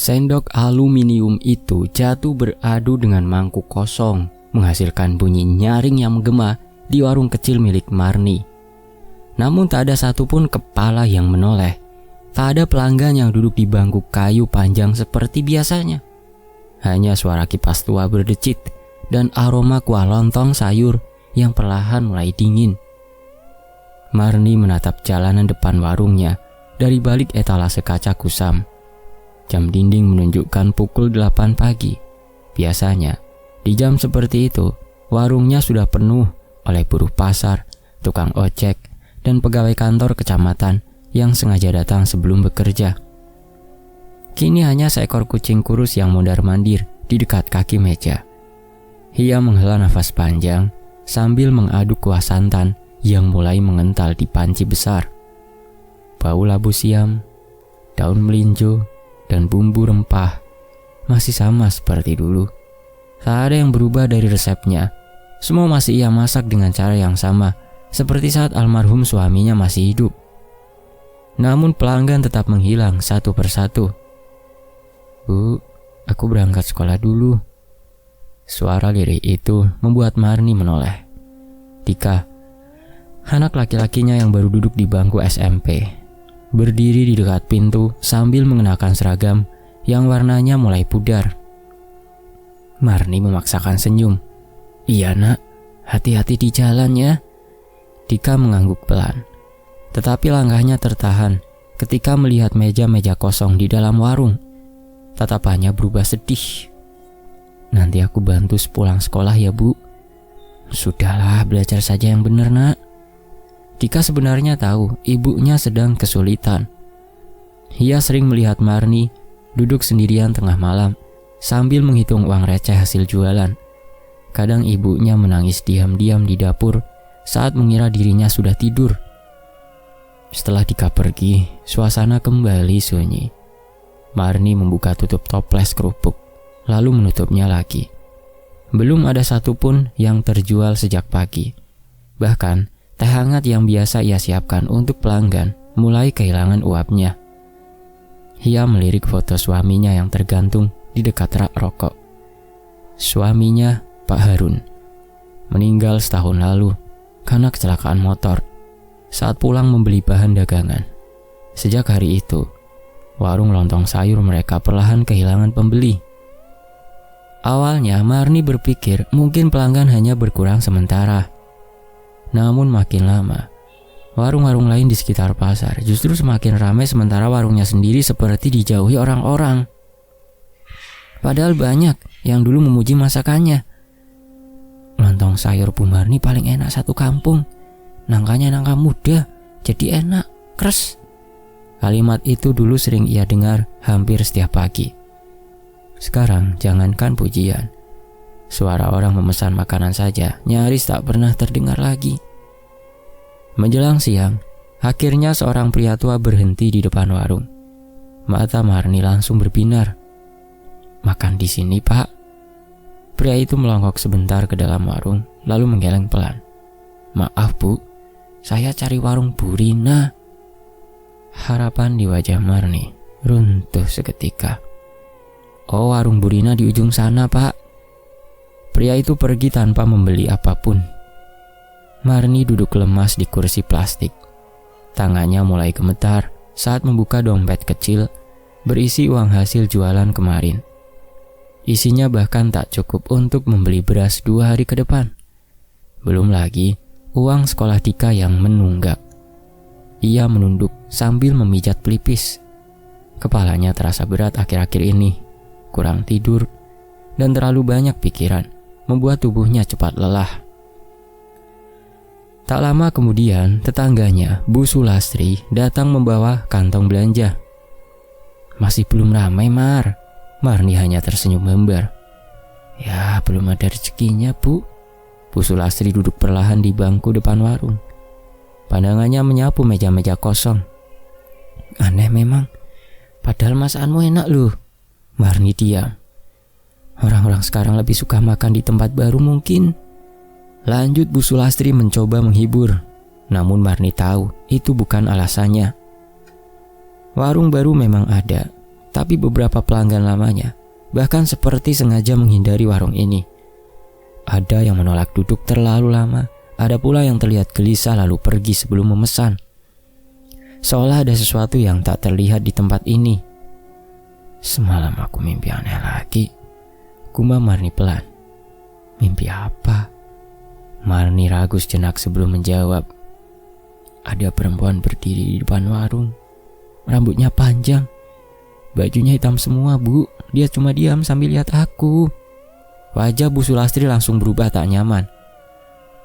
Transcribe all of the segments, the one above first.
Sendok aluminium itu jatuh beradu dengan mangkuk kosong, menghasilkan bunyi nyaring yang menggema di warung kecil milik Marni. Namun tak ada satupun kepala yang menoleh. Tak ada pelanggan yang duduk di bangku kayu panjang seperti biasanya. Hanya suara kipas tua berdecit dan aroma kuah lontong sayur yang perlahan mulai dingin. Marni menatap jalanan depan warungnya dari balik etalase kaca kusam. Jam dinding menunjukkan pukul 8 pagi. Biasanya, di jam seperti itu, warungnya sudah penuh oleh buruh pasar, tukang ojek, dan pegawai kantor kecamatan yang sengaja datang sebelum bekerja. Kini hanya seekor kucing kurus yang mondar-mandir di dekat kaki meja. Ia menghela nafas panjang sambil mengaduk kuah santan yang mulai mengental di panci besar. Bau labu siam, daun melinjo, dan bumbu rempah masih sama seperti dulu. Tak ada yang berubah dari resepnya. Semua masih ia masak dengan cara yang sama, seperti saat almarhum suaminya masih hidup. Namun pelanggan tetap menghilang satu persatu. "Bu, aku berangkat sekolah dulu." Suara lirih itu membuat Marni menoleh. Dika, anak laki-lakinya yang baru duduk di bangku SMP, berdiri di dekat pintu sambil mengenakan seragam yang warnanya mulai pudar. Marni memaksakan senyum. "Iya nak, hati-hati di jalan ya." Dika mengangguk pelan. Tetapi langkahnya tertahan ketika melihat meja-meja kosong di dalam warung. Tatapannya berubah sedih. "Nanti aku bantu sepulang sekolah ya bu." "Sudahlah, belajar saja yang benar nak." Dika sebenarnya tahu ibunya sedang kesulitan. Ia sering melihat Marni duduk sendirian tengah malam sambil menghitung uang receh hasil jualan. Kadang ibunya menangis diam-diam di dapur saat mengira dirinya sudah tidur. Setelah Dika pergi, suasana kembali sunyi. Marni membuka tutup toples kerupuk, lalu menutupnya lagi. Belum ada satupun yang terjual sejak pagi. Bahkan, teh hangat yang biasa ia siapkan untuk pelanggan mulai kehilangan uapnya. Ia melirik foto suaminya yang tergantung di dekat rak rokok. Suaminya, Pak Harun, meninggal setahun lalu karena kecelakaan motor saat pulang membeli bahan dagangan. Sejak hari itu, warung lontong sayur mereka perlahan kehilangan pembeli. Awalnya Marni berpikir mungkin pelanggan hanya berkurang sementara. Namun makin lama, warung-warung lain di sekitar pasar justru semakin ramai sementara warungnya sendiri seperti dijauhi orang-orang. Padahal banyak yang dulu memuji masakannya. "Lontong sayur Bu Marni paling enak satu kampung. Nangkanya nangka muda, jadi enak, kres." Kalimat itu dulu sering ia dengar hampir setiap pagi. Sekarang jangankan pujian, suara orang memesan makanan saja nyaris tak pernah terdengar lagi. Menjelang siang, akhirnya seorang pria tua berhenti di depan warung. Mata Marni langsung berbinar. "Makan di sini, Pak." Pria itu melongok sebentar ke dalam warung, lalu menggeleng pelan. "Maaf, Bu, saya cari warung Bu Rina." Harapan di wajah Marni runtuh seketika. "Oh, warung Bu Rina di ujung sana, Pak." Pria itu pergi tanpa membeli apapun. Marni duduk lemas di kursi plastik. Tangannya mulai gemetar saat membuka dompet kecil berisi uang hasil jualan kemarin. Isinya bahkan tak cukup untuk membeli beras 2 hari ke depan. Belum lagi uang sekolah Dika yang menunggak. Ia menunduk sambil memijat pelipis. Kepalanya terasa berat akhir-akhir ini. Kurang tidur dan terlalu banyak pikiran membuat tubuhnya cepat lelah. Tak lama kemudian, tetangganya, Bu Sulastri, datang membawa kantong belanja. "Masih belum ramai, Mar." Marni hanya tersenyum member. "Ya, belum ada rezekinya, Bu." Bu Sulastri duduk perlahan di bangku depan warung. Pandangannya menyapu meja-meja kosong. "Aneh memang, padahal masakanmu enak loh." Marni diam. "Orang-orang sekarang lebih suka makan di tempat baru mungkin." Lanjut Bu Sulastri mencoba menghibur. Namun Marni tahu itu bukan alasannya. Warung baru memang ada, tapi beberapa pelanggan lamanya bahkan seperti sengaja menghindari warung ini. Ada yang menolak duduk terlalu lama, ada pula yang terlihat gelisah lalu pergi sebelum memesan. Seolah ada sesuatu yang tak terlihat di tempat ini. Semalam aku mimpi aneh lagi, gumam Marni pelan. Mimpi apa? Marni ragu sejenak sebelum menjawab. Ada perempuan berdiri di depan warung. Rambutnya panjang, bajunya hitam semua, Bu. Dia cuma diam sambil lihat aku. Wajah Bu Sulastri langsung berubah tak nyaman.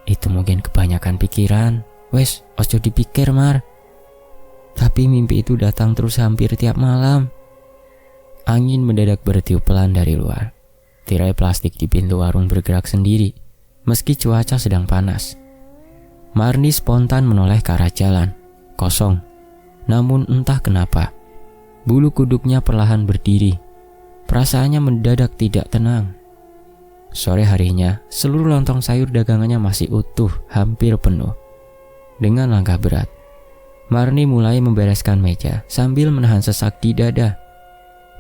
Itu mungkin kebanyakan pikiran. Wes, ojo dipikir, Mar. Tapi mimpi itu datang terus hampir tiap malam. Angin mendadak bertiup pelan dari luar. Tirai plastik di pintu warung bergerak sendiri, meski cuaca sedang panas. Marni spontan menoleh ke arah jalan. Kosong. Namun entah kenapa, bulu kuduknya perlahan berdiri. Perasaannya mendadak tidak tenang. Sore harinya, seluruh lontong sayur dagangannya masih utuh, hampir penuh. Dengan langkah berat, Marni mulai membereskan meja sambil menahan sesak di dada.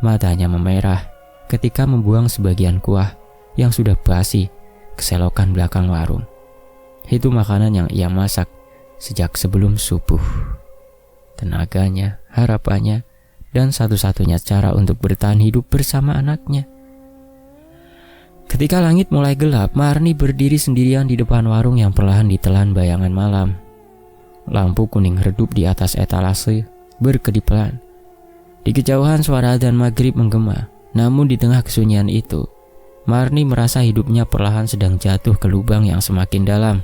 Matanya memerah ketika membuang sebagian kuah yang sudah basi ke selokan belakang warung. Itu makanan yang ia masak sejak sebelum subuh. Tenaganya, harapannya, dan satu-satunya cara untuk bertahan hidup bersama anaknya. Ketika langit mulai gelap, Marni berdiri sendirian di depan warung yang perlahan ditelan bayangan malam. Lampu kuning redup di atas etalase berkedip-kedipan. Di kejauhan suara adzan maghrib menggema. Namun di tengah kesunyian itu, Marni merasa hidupnya perlahan sedang jatuh ke lubang yang semakin dalam.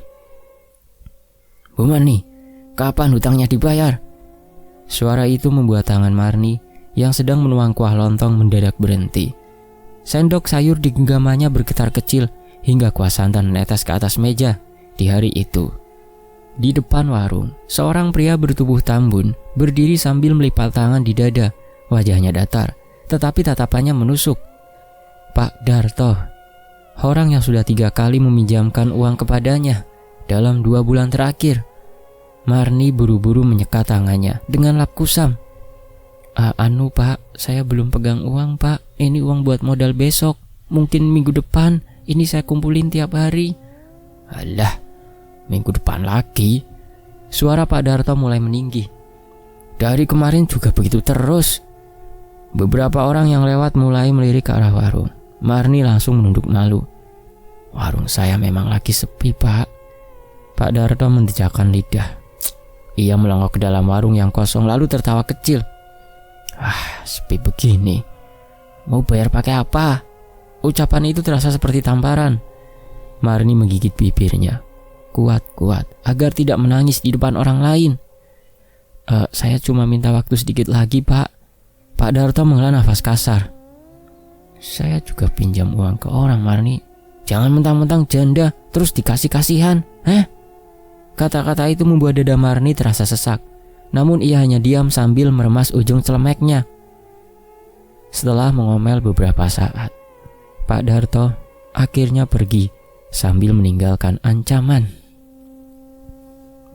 Bu Marni, kapan hutangnya dibayar? Suara itu membuat tangan Marni yang sedang menuang kuah lontong mendadak berhenti. Sendok sayur di genggamannya bergetar kecil hingga kuah santan menetes ke atas meja. Di hari itu, di depan warung, seorang pria bertubuh tambun berdiri sambil melipat tangan di dada. Wajahnya datar, tetapi tatapannya menusuk. Pak Darto, orang yang sudah 3 kali meminjamkan uang kepadanya dalam 2 bulan terakhir. Marni buru-buru menyekat tangannya dengan lap kusam. Anu Pak, saya belum pegang uang Pak. Ini uang buat modal besok. Mungkin minggu depan. Ini saya kumpulin tiap hari. Alah, minggu depan lagi? Suara Pak Darto mulai meninggi. Dari kemarin juga begitu terus. Beberapa orang yang lewat mulai melirik ke arah warung. Marni langsung menunduk malu. Warung saya memang lagi sepi Pak. Pak Darto mendejakan lidah. Ia melongok ke dalam warung yang kosong lalu tertawa kecil. Sepi begini. Mau bayar pakai apa? Ucapan itu terasa seperti tamparan. Marni menggigit bibirnya. Kuat-kuat agar tidak menangis di depan orang lain. Saya cuma minta waktu sedikit lagi Pak. Pak Darto menghela nafas kasar. Saya juga pinjam uang ke orang Marni. Jangan mentang-mentang janda terus dikasih kasihan. Kata-kata itu membuat dada Marni terasa sesak. Namun ia hanya diam sambil meremas ujung celemeknya. Setelah mengomel beberapa saat, Pak Darto akhirnya pergi sambil meninggalkan ancaman.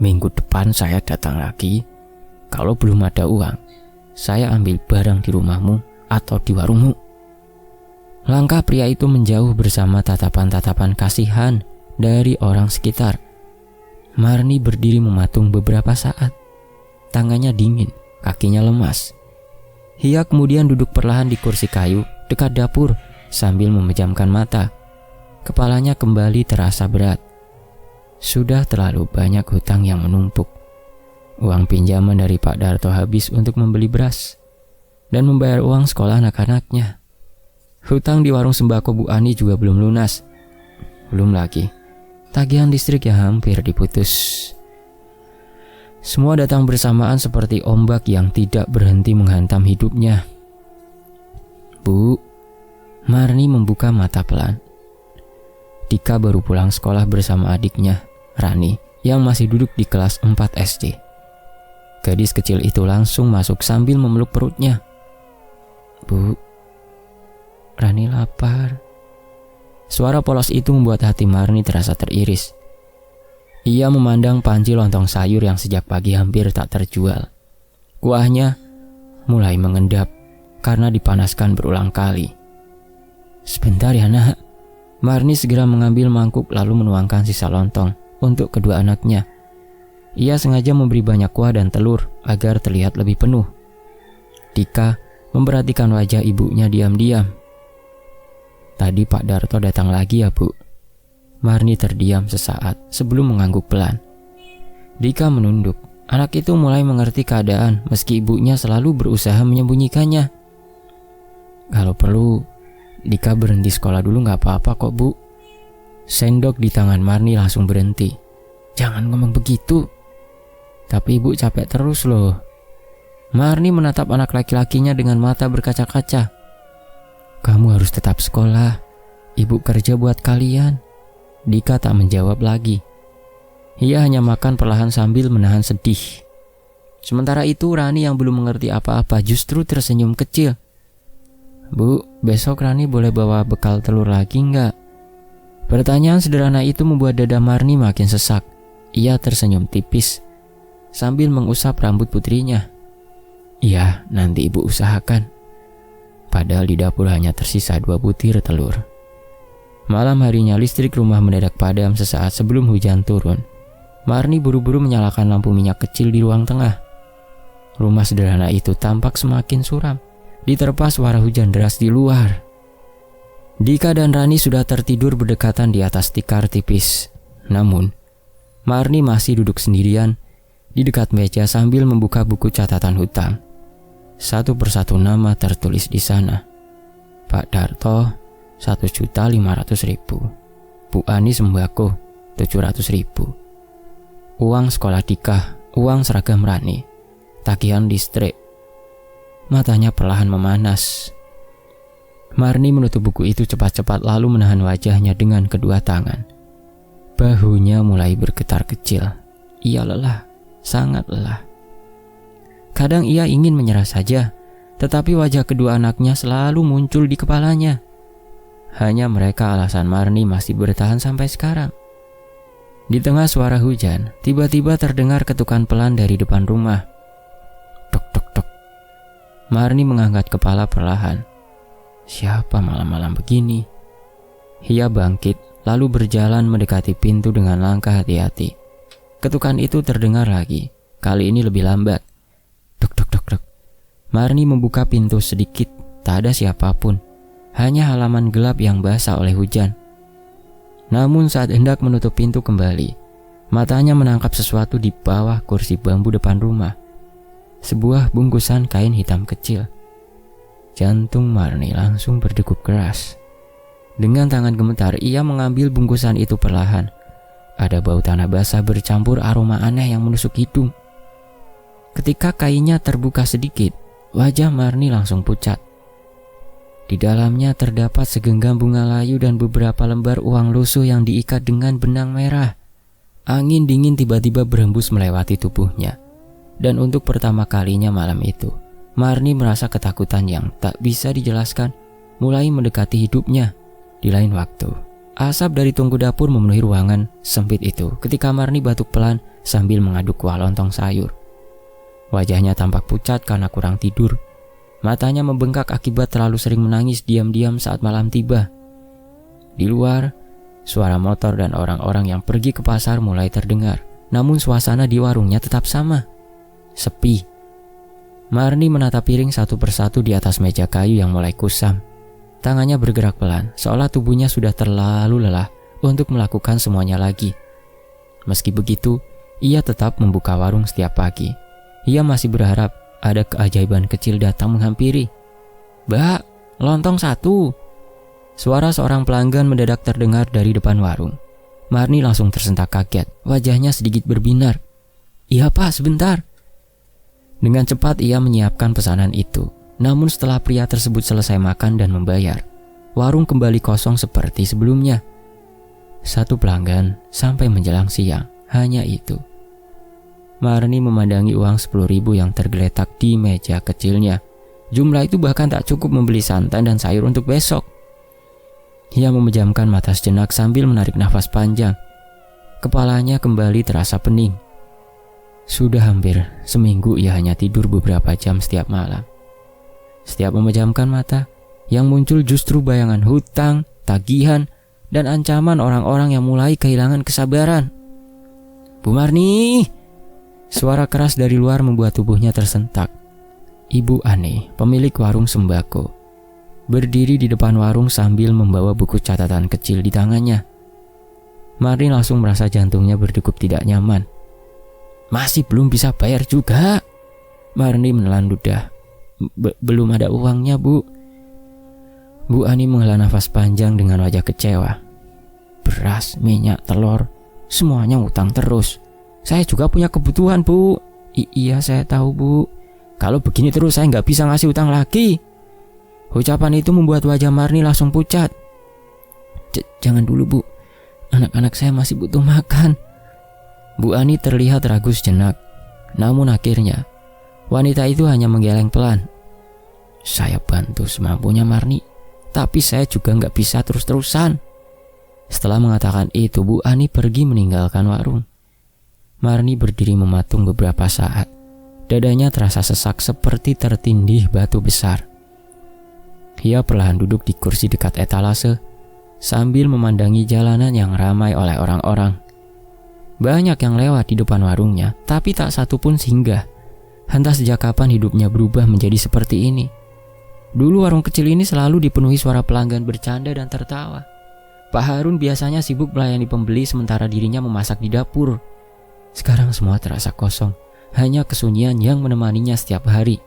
Minggu depan saya datang lagi. Kalau belum ada uang, saya ambil barang di rumahmu atau di warungmu. Langkah pria itu menjauh bersama tatapan-tatapan kasihan dari orang sekitar. Marni berdiri mematung beberapa saat. Tangannya dingin, kakinya lemas. Ia kemudian duduk perlahan di kursi kayu dekat dapur sambil memejamkan mata. Kepalanya kembali terasa berat. Sudah terlalu banyak hutang yang menumpuk. Uang pinjaman dari Pak Darto habis untuk membeli beras dan membayar uang sekolah anak-anaknya. Hutang di warung sembako Bu Ani juga belum lunas. Belum lagi tagihan listrik yang hampir diputus. Semua datang bersamaan seperti ombak yang tidak berhenti menghantam hidupnya. Bu, Marni membuka mata pelan. Dika baru pulang sekolah bersama adiknya, Rani, yang masih duduk di kelas 4 SD. Gadis kecil itu langsung masuk sambil memeluk perutnya. Bu, Rani lapar. Suara polos itu membuat hati Marni terasa teriris. Ia memandang panci lontong sayur yang sejak pagi hampir tak terjual. Kuahnya mulai mengendap karena dipanaskan berulang kali. "Sebentar ya nak." Marni segera mengambil mangkuk lalu menuangkan sisa lontong untuk kedua anaknya. Ia sengaja memberi banyak kuah dan telur agar terlihat lebih penuh. Dika memperhatikan wajah ibunya diam-diam. "Tadi Pak Darto datang lagi ya, Bu?" Marni terdiam sesaat sebelum mengangguk pelan. Dika menunduk. Anak itu mulai mengerti keadaan meski ibunya selalu berusaha menyembunyikannya. "Kalau perlu, Dika berhenti sekolah dulu gak apa-apa kok, Bu." Sendok di tangan Marni langsung berhenti. "Jangan ngomong begitu. Tapi ibu capek terus loh." Marni menatap anak laki-lakinya dengan mata berkaca-kaca. "Kamu harus tetap sekolah. Ibu kerja buat kalian." Dika tak menjawab lagi. Ia hanya makan perlahan sambil menahan sedih. Sementara itu Rani yang belum mengerti apa-apa justru tersenyum kecil. "Bu, besok Rani boleh bawa bekal telur lagi nggak?" Pertanyaan sederhana itu membuat dada Marni makin sesak. Ia tersenyum tipis sambil mengusap rambut putrinya. "Iya, nanti ibu usahakan." Padahal di dapur hanya tersisa 2 butir telur. Malam harinya listrik rumah mendadak padam sesaat sebelum hujan turun. Marni buru-buru menyalakan lampu minyak kecil di ruang tengah. Rumah sederhana itu tampak semakin suram, diterpa suara hujan deras di luar. Dika dan Rani sudah tertidur berdekatan di atas tikar tipis. Namun, Marni masih duduk sendirian di dekat meja sambil membuka buku catatan hutang. Satu persatu nama tertulis di sana. Pak Darto 1.500.000, Bu Ani sembako 700.000, uang sekolah Dika, uang seragam Rani, tagihan listrik. Matanya perlahan memanas. Marni menutup buku itu cepat-cepat lalu menahan wajahnya dengan kedua tangan. Bahunya mulai bergetar kecil. Ia lelah, sangat lelah. Kadang ia ingin menyerah saja, tetapi wajah kedua anaknya selalu muncul di kepalanya. Hanya mereka alasan Marni masih bertahan sampai sekarang. Di tengah suara hujan, tiba-tiba terdengar ketukan pelan dari depan rumah. Tok tok tok. Marni mengangkat kepala perlahan. Siapa malam-malam begini? Ia bangkit, lalu berjalan mendekati pintu dengan langkah hati-hati. Ketukan itu terdengar lagi, kali ini lebih lambat. Tok tok tok tok. Marni membuka pintu sedikit, tak ada siapapun. Hanya halaman gelap yang basah oleh hujan. Namun saat hendak menutup pintu kembali, matanya menangkap sesuatu di bawah kursi bambu depan rumah. Sebuah bungkusan kain hitam kecil. Jantung Marni langsung berdegup keras. Dengan tangan gemetar, ia mengambil bungkusan itu perlahan. Ada bau tanah basah bercampur aroma aneh yang menusuk hidung. Ketika kainnya terbuka sedikit, wajah Marni langsung pucat. Di dalamnya terdapat segenggam bunga layu dan beberapa lembar uang lusuh yang diikat dengan benang merah. Angin dingin tiba-tiba berhembus melewati tubuhnya. Dan untuk pertama kalinya malam itu, Marni merasa ketakutan yang tak bisa dijelaskan mulai mendekati hidupnya. Di lain waktu, asap dari tungku dapur memenuhi ruangan sempit itu ketika Marni batuk pelan sambil mengaduk kuah lontong sayur. Wajahnya tampak pucat karena kurang tidur. Matanya membengkak akibat terlalu sering menangis diam-diam saat malam tiba. Di luar, suara motor dan orang-orang yang pergi ke pasar mulai terdengar. Namun suasana di warungnya tetap sama. Sepi. Marni menatap piring satu persatu di atas meja kayu yang mulai kusam. Tangannya bergerak pelan, seolah tubuhnya sudah terlalu lelah untuk melakukan semuanya lagi. Meski begitu, ia tetap membuka warung setiap pagi. Ia masih berharap ada keajaiban kecil datang menghampiri. "Mbak, lontong 1." Suara seorang pelanggan mendadak terdengar dari depan warung. Marni langsung tersentak kaget, wajahnya sedikit berbinar. "Iya Pak, sebentar." Dengan cepat ia menyiapkan pesanan itu. Namun setelah pria tersebut selesai makan dan membayar, warung kembali kosong seperti sebelumnya. Satu pelanggan sampai menjelang siang, hanya itu. Marni memandangi uang 10.000 yang tergeletak di meja kecilnya. Jumlah itu bahkan tak cukup membeli santan dan sayur untuk besok. Ia memejamkan mata sejenak sambil menarik nafas panjang. Kepalanya kembali terasa pening. Sudah hampir seminggu ia hanya tidur beberapa jam setiap malam. Setiap memejamkan mata, yang muncul justru bayangan hutang, tagihan, dan ancaman orang-orang yang mulai kehilangan kesabaran. "Bu Marni!" Suara keras dari luar membuat tubuhnya tersentak. Ibu Ani, pemilik warung sembako, berdiri di depan warung sambil membawa buku catatan kecil di tangannya. Marni langsung merasa jantungnya berdegup tidak nyaman. "Masih belum bisa bayar juga?" Marni menelan ludah. Belum ada uangnya, Bu." Bu Ani menghela nafas panjang dengan wajah kecewa. "Beras, minyak, telur, semuanya utang terus. Saya juga punya kebutuhan, Bu." Iya, saya tahu, Bu. Kalau begini terus saya nggak bisa ngasih utang lagi." Ucapan itu membuat wajah Marni langsung pucat. Jangan dulu, Bu. Anak-anak saya masih butuh makan." Bu Ani terlihat ragu sejenak. Namun akhirnya, wanita itu hanya menggeleng pelan. "Saya bantu semampunya, Marni. Tapi saya juga nggak bisa terus-terusan." Setelah mengatakan itu, Bu Ani pergi meninggalkan warung. Marni berdiri mematung beberapa saat. Dadanya terasa sesak seperti tertindih batu besar. Ia perlahan duduk di kursi dekat etalase sambil memandangi jalanan yang ramai oleh orang-orang. Banyak yang lewat di depan warungnya, tapi tak satu pun singgah. Entah sejak kapan hidupnya berubah menjadi seperti ini. Dulu warung kecil ini selalu dipenuhi suara pelanggan bercanda dan tertawa. Pak Harun biasanya sibuk melayani pembeli sementara dirinya memasak di dapur. Sekarang semua terasa kosong, hanya kesunyian yang menemaninya setiap hari.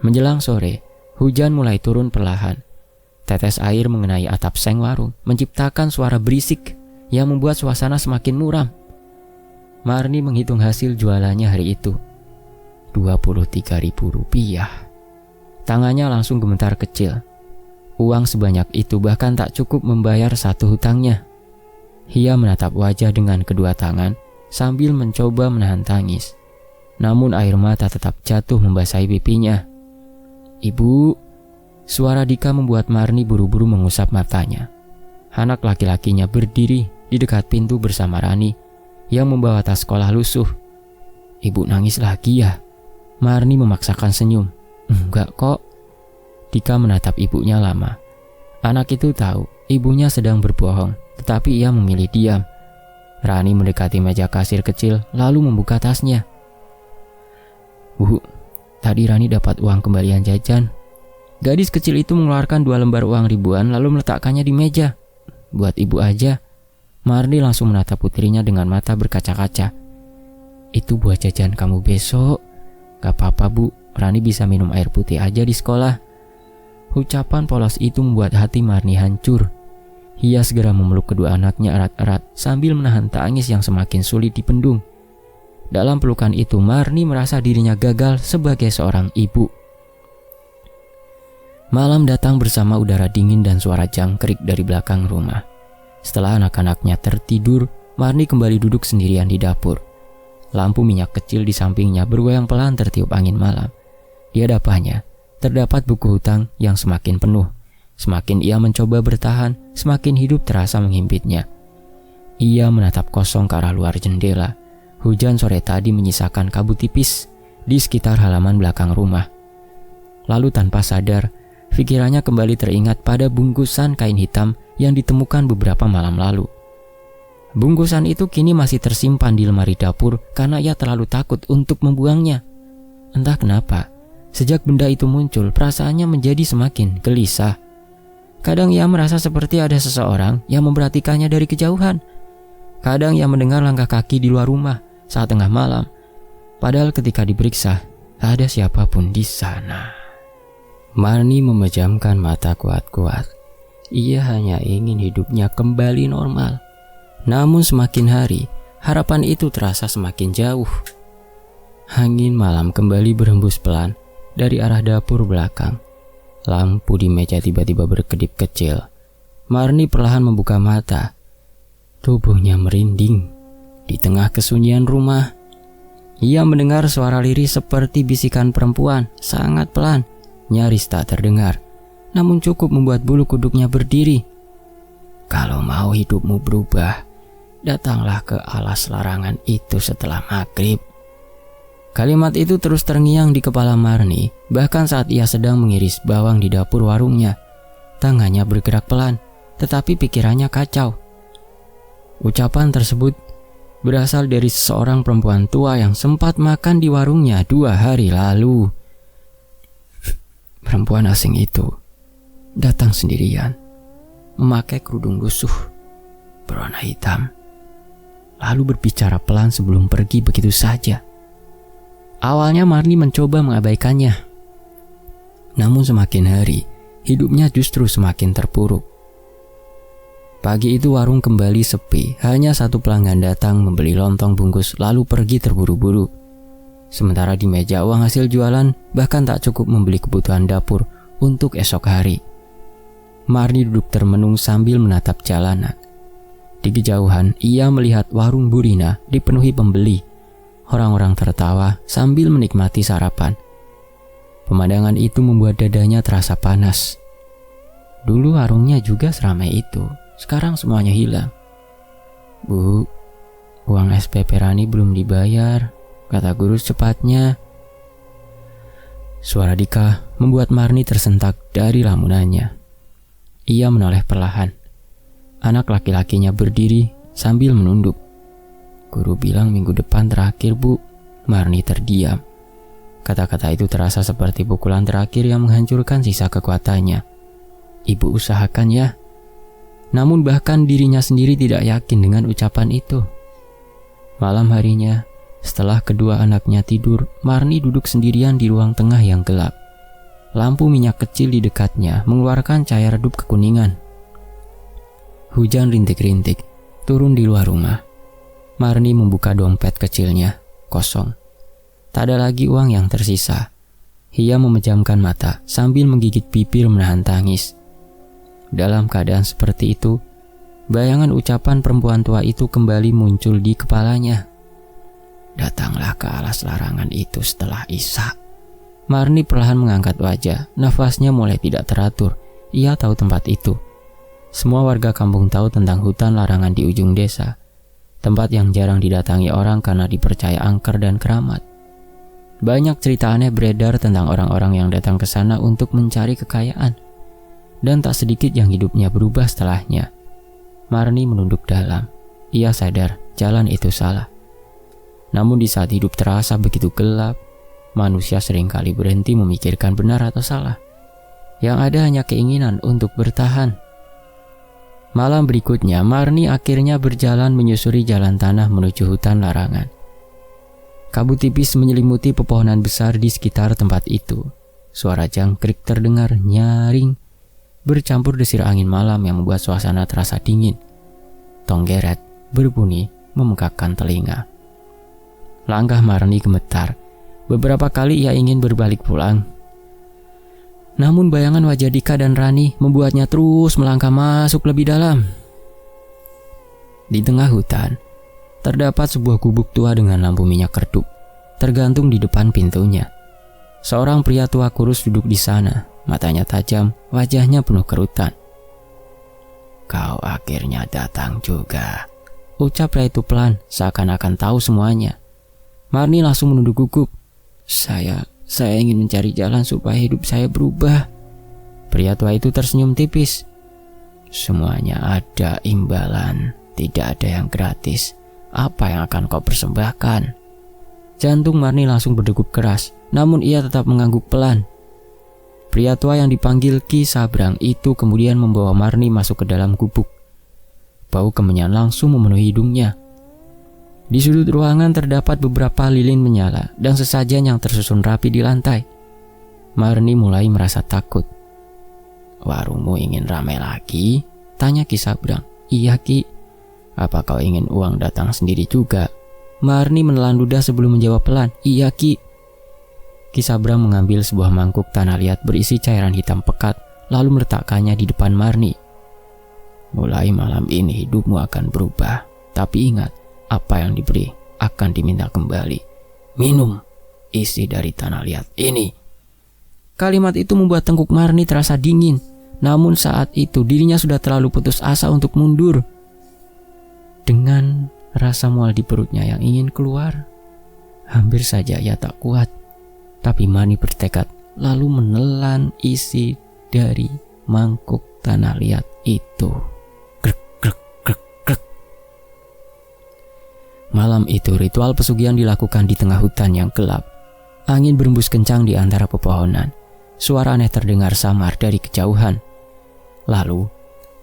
Menjelang sore, hujan mulai turun perlahan. Tetes air mengenai atap seng warung, menciptakan suara berisik yang membuat suasana semakin muram. Marni menghitung hasil jualannya hari itu. Rp23.000. Tangannya langsung gemetar kecil. Uang sebanyak itu bahkan tak cukup membayar satu hutangnya. Ia menatap wajah dengan kedua tangan sambil mencoba menahan tangis. Namun air mata tetap jatuh membasahi pipinya. "Ibu," suara Dika membuat Marni buru-buru mengusap matanya. Anak laki-lakinya berdiri di dekat pintu bersama Rani yang membawa tas sekolah lusuh. "Ibu nangis lagi ya?" Marni memaksakan senyum. "Enggak kok." Dika menatap ibunya lama. Anak itu tahu ibunya sedang berbohong, tetapi ia memilih diam. Rani mendekati meja kasir kecil lalu membuka tasnya. "Bu, tadi Rani dapat uang kembalian jajan." Gadis kecil itu mengeluarkan 2 lembar uang ribuan lalu meletakkannya di meja. "Buat ibu aja." Marni langsung menatap putrinya dengan mata berkaca-kaca. "Itu buat jajan kamu besok." "Gak apa-apa, Bu, Rani bisa minum air putih aja di sekolah." Ucapan polos itu membuat hati Marni hancur. Ia segera memeluk kedua anaknya erat-erat sambil menahan tangis yang semakin sulit dibendung. Dalam pelukan itu, Marni merasa dirinya gagal sebagai seorang ibu. Malam datang bersama udara dingin dan suara jangkrik dari belakang rumah. Setelah anak-anaknya tertidur, Marni kembali duduk sendirian di dapur. Lampu minyak kecil di sampingnya bergoyang pelan tertiup angin malam. Di hadapannya terdapat buku hutang yang semakin penuh. Semakin ia mencoba bertahan, semakin hidup terasa menghimpitnya. Ia menatap kosong ke arah luar jendela. Hujan sore tadi menyisakan kabut tipis di sekitar halaman belakang rumah. Lalu tanpa sadar, pikirannya kembali teringat pada bungkusan kain hitam yang ditemukan beberapa malam lalu. Bungkusan itu kini masih tersimpan di lemari dapur karena ia terlalu takut untuk membuangnya. Entah kenapa, sejak benda itu muncul, perasaannya menjadi semakin gelisah. Kadang ia merasa seperti ada seseorang yang memperhatikannya dari kejauhan. Kadang ia mendengar langkah kaki di luar rumah saat tengah malam. Padahal ketika diperiksa, tak ada siapapun di sana. Marni memejamkan mata kuat-kuat. Ia hanya ingin hidupnya kembali normal. Namun semakin hari, harapan itu terasa semakin jauh. Angin malam kembali berhembus pelan dari arah dapur belakang. Lampu di meja tiba-tiba berkedip kecil. Marni perlahan membuka mata. Tubuhnya merinding. Di tengah kesunyian rumah, ia mendengar suara lirih seperti bisikan perempuan, sangat pelan, nyaris tak terdengar, namun cukup membuat bulu kuduknya berdiri. "Kalau mau hidupmu berubah, datanglah ke alas larangan itu setelah maghrib." Kalimat itu terus terngiang di kepala Marni, bahkan saat ia sedang mengiris bawang di dapur warungnya. Tangannya bergerak pelan, tetapi pikirannya kacau. Ucapan tersebut berasal dari seorang perempuan tua yang sempat makan di warungnya 2 hari lalu. Perempuan asing itu datang sendirian, memakai kerudung lusuh berwarna hitam, lalu berbicara pelan sebelum pergi begitu saja. Awalnya Marni mencoba mengabaikannya, namun semakin hari hidupnya justru semakin terpuruk. Pagi itu warung kembali sepi, hanya satu pelanggan datang membeli lontong bungkus lalu pergi terburu-buru. Sementara di meja uang hasil jualan bahkan tak cukup membeli kebutuhan dapur untuk esok hari. Marni duduk termenung sambil menatap jalanan. Di kejauhan ia melihat warung Bu Rina dipenuhi pembeli. Orang-orang tertawa sambil menikmati sarapan. Pemandangan itu membuat dadanya terasa panas. Dulu warungnya juga seramai itu, sekarang semuanya hilang. "Bu, uang SPP Rani belum dibayar," kata guru secepatnya. Suara Dika membuat Marni tersentak dari lamunannya. Ia menoleh perlahan. Anak laki-lakinya berdiri sambil menunduk. "Guru bilang minggu depan terakhir, Bu." Marni terdiam. Kata-kata itu terasa seperti pukulan terakhir yang menghancurkan sisa kekuatannya. "Ibu usahakan ya." Namun bahkan dirinya sendiri tidak yakin dengan ucapan itu. Malam harinya, setelah kedua anaknya tidur, Marni duduk sendirian di ruang tengah yang gelap. Lampu minyak kecil di dekatnya mengeluarkan cahaya redup kekuningan. Hujan rintik-rintik turun di luar rumah. Marni membuka dompet kecilnya, kosong. Tak ada lagi uang yang tersisa. Ia memejamkan mata sambil menggigit bibir menahan tangis. Dalam keadaan seperti itu, bayangan ucapan perempuan tua itu kembali muncul di kepalanya. "Datanglah ke alas larangan itu setelah Isya." Marni perlahan mengangkat wajah, nafasnya mulai tidak teratur. Ia tahu tempat itu. Semua warga kampung tahu tentang hutan larangan di ujung desa. Tempat yang jarang didatangi orang karena dipercaya angker dan keramat. Banyak cerita aneh beredar tentang orang-orang yang datang ke sana untuk mencari kekayaan. Dan tak sedikit yang hidupnya berubah setelahnya. Marni menunduk dalam. Ia sadar jalan itu salah. Namun di saat hidup terasa begitu gelap, manusia seringkali berhenti memikirkan benar atau salah. Yang ada hanya keinginan untuk bertahan. Malam berikutnya, Marni akhirnya berjalan menyusuri jalan tanah menuju hutan larangan. Kabut tipis menyelimuti pepohonan besar di sekitar tempat itu. Suara jangkrik terdengar nyaring, bercampur desir angin malam yang membuat suasana terasa dingin. Tonggeret berbunyi memegakkan telinga. Langkah Marni gemetar. Beberapa kali ia ingin berbalik pulang. Namun bayangan wajah Dika dan Rani membuatnya terus melangkah masuk lebih dalam. Di tengah hutan, terdapat sebuah gubuk tua dengan lampu minyak redup, tergantung di depan pintunya. Seorang pria tua kurus duduk di sana, matanya tajam, wajahnya penuh kerutan. "Kau akhirnya datang juga," ucap pria itu pelan, seakan-akan tahu semuanya. Marni langsung menunduk gugup. Saya ingin mencari jalan supaya hidup saya berubah." Pria tua itu tersenyum tipis. "Semuanya ada imbalan, tidak ada yang gratis. Apa yang akan kau persembahkan?" Jantung Marni langsung berdegup keras, namun ia tetap mengangguk pelan. Pria tua yang dipanggil Ki Sabrang itu kemudian membawa Marni masuk ke dalam gubuk. Bau kemenyan langsung memenuhi hidungnya. Di sudut ruangan terdapat beberapa lilin menyala dan sesajen yang tersusun rapi di lantai. Marni mulai merasa takut. "Warungmu ingin ramai lagi?" tanya Ki Sabrang. "Iya, Ki." "Apa kau ingin uang datang sendiri juga?" Marni menelan ludah sebelum menjawab pelan. "Iya, Ki." Ki Sabrang mengambil sebuah mangkuk tanah liat berisi cairan hitam pekat, lalu meletakkannya di depan Marni. "Mulai malam ini hidupmu akan berubah. Tapi ingat, apa yang diberi akan diminta kembali. Minum isi dari tanah liat ini." Kalimat itu membuat tengkuk Marni terasa dingin. Namun saat itu dirinya sudah terlalu putus asa untuk mundur. Dengan rasa mual di perutnya yang ingin keluar, Hampir saja ia tak kuat, tapi Marni bertekad lalu menelan isi dari mangkuk tanah liat itu. Krek, krek, krek, krek. Malam itu ritual pesugihan dilakukan di tengah hutan yang gelap. Angin berembus kencang di antara pepohonan. Suara aneh terdengar samar dari kejauhan. Lalu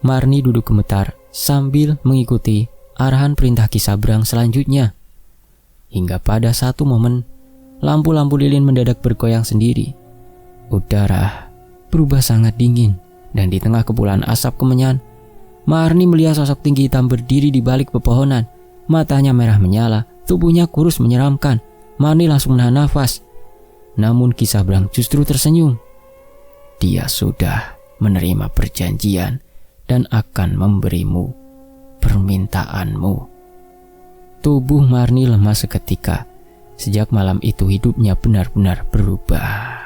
Marni duduk gemetar sambil mengikuti arahan perintah Ki Sabrang selanjutnya. Hingga pada satu momen, lampu-lampu lilin mendadak bergoyang sendiri. Udara berubah sangat dingin, dan di tengah kepulan asap kemenyan, Marni melihat sosok tinggi hitam berdiri di balik pepohonan. Matanya merah menyala, tubuhnya kurus menyeramkan. Marni langsung menahan nafas. Namun Ki Sabrang justru tersenyum. Dia sudah menerima perjanjian dan akan memberimu permintaanmu. Tubuh Marni lemas seketika. Sejak malam itu hidupnya benar-benar berubah.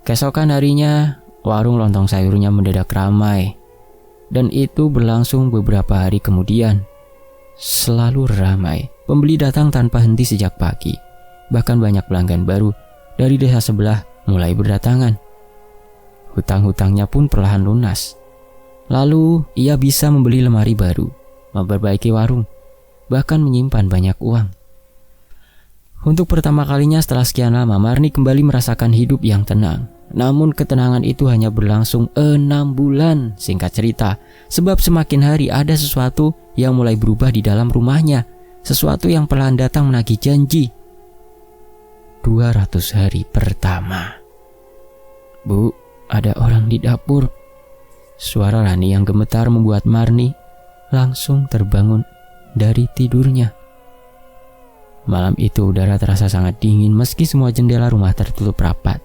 Keesokan harinya, warung lontong sayurnya mendadak ramai. Dan itu berlangsung beberapa hari kemudian. Selalu ramai. Pembeli datang tanpa henti sejak pagi. Bahkan banyak pelanggan baru dari desa sebelah mulai berdatangan. Hutang-hutangnya pun perlahan lunas. Lalu ia bisa membeli lemari baru, memperbaiki warung, bahkan menyimpan banyak uang. Untuk pertama kalinya setelah sekian lama, Marni kembali merasakan hidup yang tenang. Namun ketenangan itu hanya berlangsung 6 bulan. Singkat cerita, sebab semakin hari ada sesuatu yang mulai berubah di dalam rumahnya. Sesuatu yang perlahan datang menagih janji. 200 hari pertama. Bu, ada orang di dapur. Suara Rani yang gemetar membuat Marni langsung terbangun dari tidurnya. Malam itu udara terasa sangat dingin meski semua jendela rumah tertutup rapat.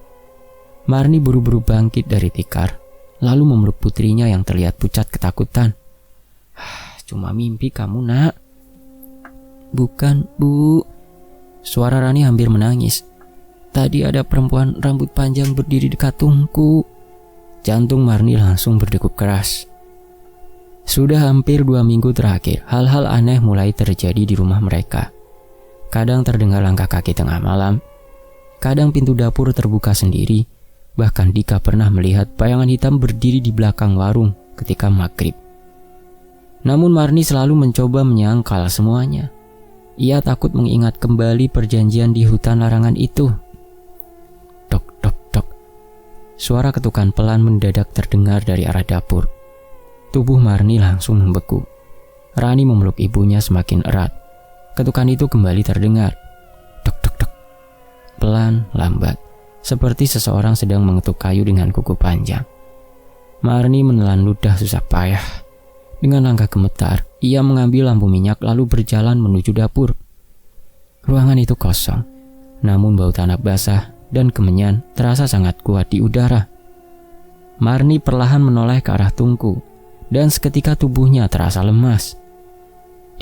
Marni buru-buru bangkit dari tikar, lalu memeluk putrinya yang terlihat pucat ketakutan. Cuma mimpi kamu, nak. Bukan, Bu. Suara Rani hampir menangis. Tadi ada perempuan rambut panjang berdiri dekat tungku. Jantung Marni langsung berdegup keras. Sudah hampir 2 minggu terakhir, hal-hal aneh mulai terjadi di rumah mereka. Kadang terdengar langkah kaki tengah malam. Kadang pintu dapur terbuka sendiri. Bahkan Dika pernah melihat bayangan hitam berdiri di belakang warung ketika maghrib. Namun Marni selalu mencoba menyangkal semuanya. Ia takut mengingat kembali perjanjian di hutan larangan itu. Tok, tok, tok. Suara ketukan pelan mendadak terdengar dari arah dapur. Tubuh Marni langsung membeku. Rani memeluk ibunya semakin erat. Ketukan itu kembali terdengar. Tok, tok, tok. Pelan, lambat. Seperti seseorang sedang mengetuk kayu dengan kuku panjang. Marni menelan ludah susah payah. Dengan langkah gemetar, ia mengambil lampu minyak lalu berjalan menuju dapur. Ruangan itu kosong, namun bau tanah basah dan kemenyan terasa sangat kuat di udara. Marni perlahan menoleh ke arah tungku, dan seketika tubuhnya terasa lemas.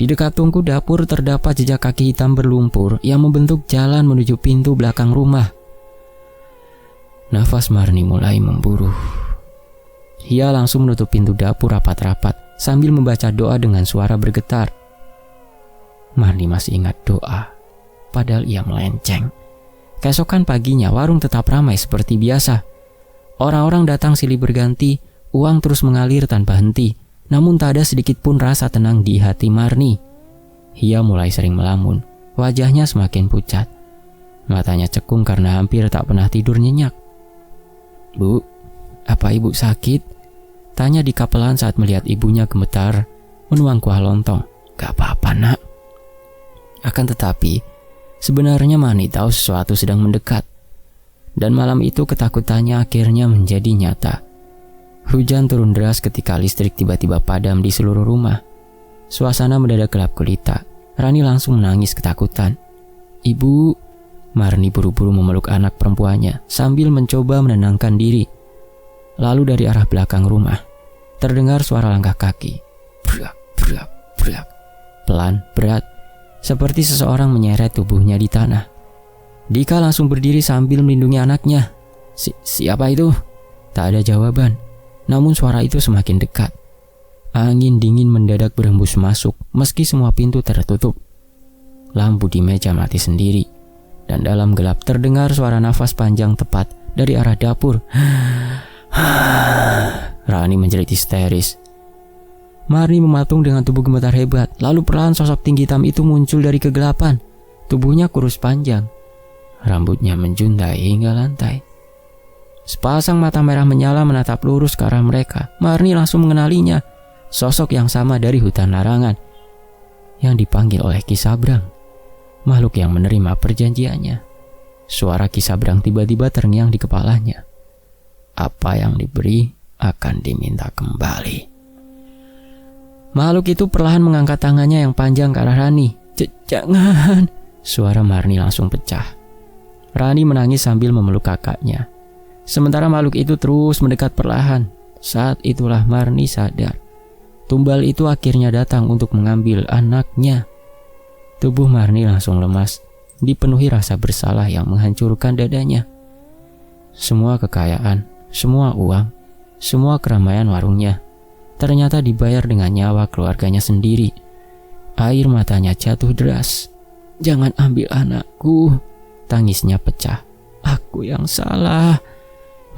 Di dekat tungku dapur terdapat jejak kaki hitam berlumpur yang membentuk jalan menuju pintu belakang rumah. Nafas Marni mulai memburuh. Ia langsung menutup pintu dapur rapat-rapat sambil membaca doa dengan suara bergetar. Marni masih ingat doa, padahal ia melenceng. Keesokan paginya warung tetap ramai seperti biasa. Orang-orang datang silih berganti, uang terus mengalir tanpa henti. Namun tak ada sedikit pun rasa tenang di hati Marni. Ia mulai sering melamun, wajahnya semakin pucat. Matanya cekung karena hampir tak pernah tidur nyenyak. Bu, apa ibu sakit? Tanya Dika pelan saat melihat ibunya gemetar menuang kuah lontong. Gak apa-apa, nak. Akan tetapi, sebenarnya Marni tahu sesuatu sedang mendekat. Dan malam itu ketakutannya akhirnya menjadi nyata. Hujan turun deras ketika listrik tiba-tiba padam di seluruh rumah. Suasana mendadak gelap gulita. Rani langsung menangis ketakutan. Ibu, Marni buru-buru memeluk anak perempuannya sambil mencoba menenangkan diri. Lalu dari arah belakang rumah terdengar suara langkah kaki. Brak, brak, brak. Pelan, berat, seperti seseorang menyeret tubuhnya di tanah. Dika langsung berdiri sambil melindungi anaknya. Siapa itu? Tak ada jawaban. Namun suara itu semakin dekat. Angin dingin mendadak berhembus masuk meski semua pintu tertutup. lampu di meja mati sendiri, dan dalam gelap terdengar suara nafas panjang tepat dari arah dapur. Rani menjerit histeris. Marni mematung dengan tubuh gemetar hebat. Lalu perlahan sosok tinggi hitam itu muncul dari kegelapan. Tubuhnya kurus panjang, rambutnya menjuntai hingga lantai. Sepasang mata merah menyala menatap lurus ke arah mereka. Marni langsung mengenalinya. Sosok yang sama dari hutan larangan yang dipanggil oleh Ki Sabrang, makhluk yang menerima perjanjiannya. Suara Ki Sabrang tiba-tiba terngiang di kepalanya. Apa yang diberi akan diminta kembali. Makhluk itu perlahan mengangkat tangannya yang panjang ke arah Rani. Jangan. Suara Marni langsung pecah. Rani menangis sambil memeluk kakaknya. Sementara makhluk itu terus mendekat perlahan. Saat itulah Marni sadar. Tumbal itu akhirnya datang untuk mengambil anaknya. Tubuh Marni langsung lemas, dipenuhi rasa bersalah yang menghancurkan dadanya. Semua kekayaan, semua uang, semua keramaian warungnya ternyata dibayar dengan nyawa keluarganya sendiri. Air matanya jatuh deras. Jangan ambil anakku, tangisnya pecah. Aku yang salah.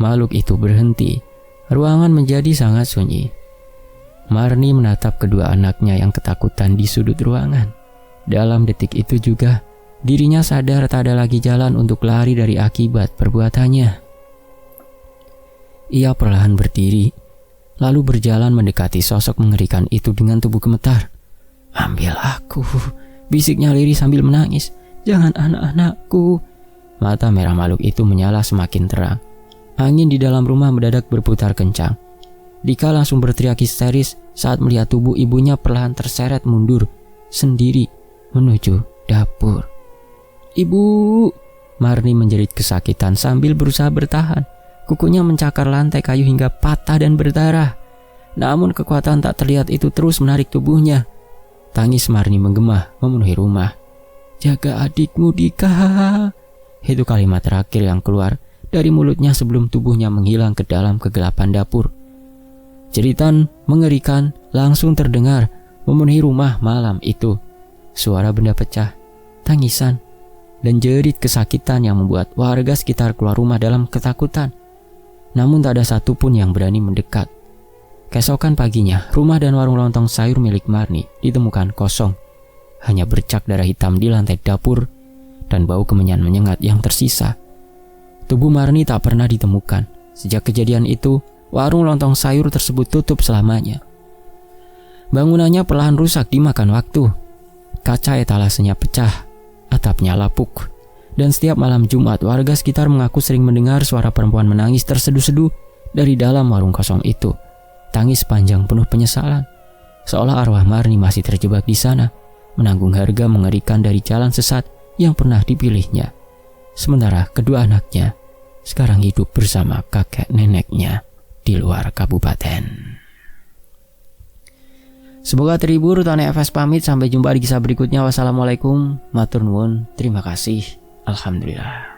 Makhluk itu berhenti. Ruangan menjadi sangat sunyi. Marni menatap kedua anaknya yang ketakutan di sudut ruangan. Dalam detik itu juga, dirinya sadar tak ada lagi jalan untuk lari dari akibat perbuatannya. Ia perlahan berdiri, lalu berjalan mendekati sosok mengerikan itu dengan tubuh gemetar. Ambil aku, bisiknya lirih sambil menangis. Jangan anak-anakku. Mata merah makhluk itu menyala semakin terang. Angin di dalam rumah mendadak berputar kencang. Dika langsung berteriak histeris saat melihat tubuh ibunya perlahan terseret mundur sendiri menuju dapur. Ibu! Marni menjerit kesakitan sambil berusaha bertahan. Kukunya mencakar lantai kayu hingga patah dan berdarah. Namun kekuatan tak terlihat itu terus menarik tubuhnya. Tangis Marni menggema memenuhi rumah. Jaga adikmu, Dika. Itu kalimat terakhir yang keluar dari mulutnya sebelum tubuhnya menghilang ke dalam kegelapan dapur. Jeritan mengerikan langsung terdengar memenuhi rumah malam itu. Suara benda pecah, tangisan, dan jerit kesakitan yang membuat warga sekitar keluar rumah dalam ketakutan. Namun tak ada satupun yang berani mendekat. Keesokan paginya, rumah dan warung lontong sayur milik Marni ditemukan kosong. Hanya bercak darah hitam di lantai dapur dan bau kemenyan menyengat yang tersisa. Tubuh Marni tak pernah ditemukan. Sejak kejadian itu, warung lontong sayur tersebut tutup selamanya. Bangunannya perlahan rusak dimakan waktu. Kaca etalasenya pecah, atapnya lapuk. Dan setiap malam Jumat, warga sekitar mengaku sering mendengar suara perempuan menangis terseduh-seduh dari dalam warung kosong itu. Tangis panjang penuh penyesalan, seolah arwah Marni masih terjebak di sana, menanggung harga mengerikan dari jalan sesat yang pernah dipilihnya. Sementara kedua anaknya sekarang hidup bersama kakek neneknya di luar kabupaten. Semoga terhibur. Tane FS pamit, sampai jumpa di kisah berikutnya. Wassalamualaikum, matur nuwun, terima kasih, alhamdulillah.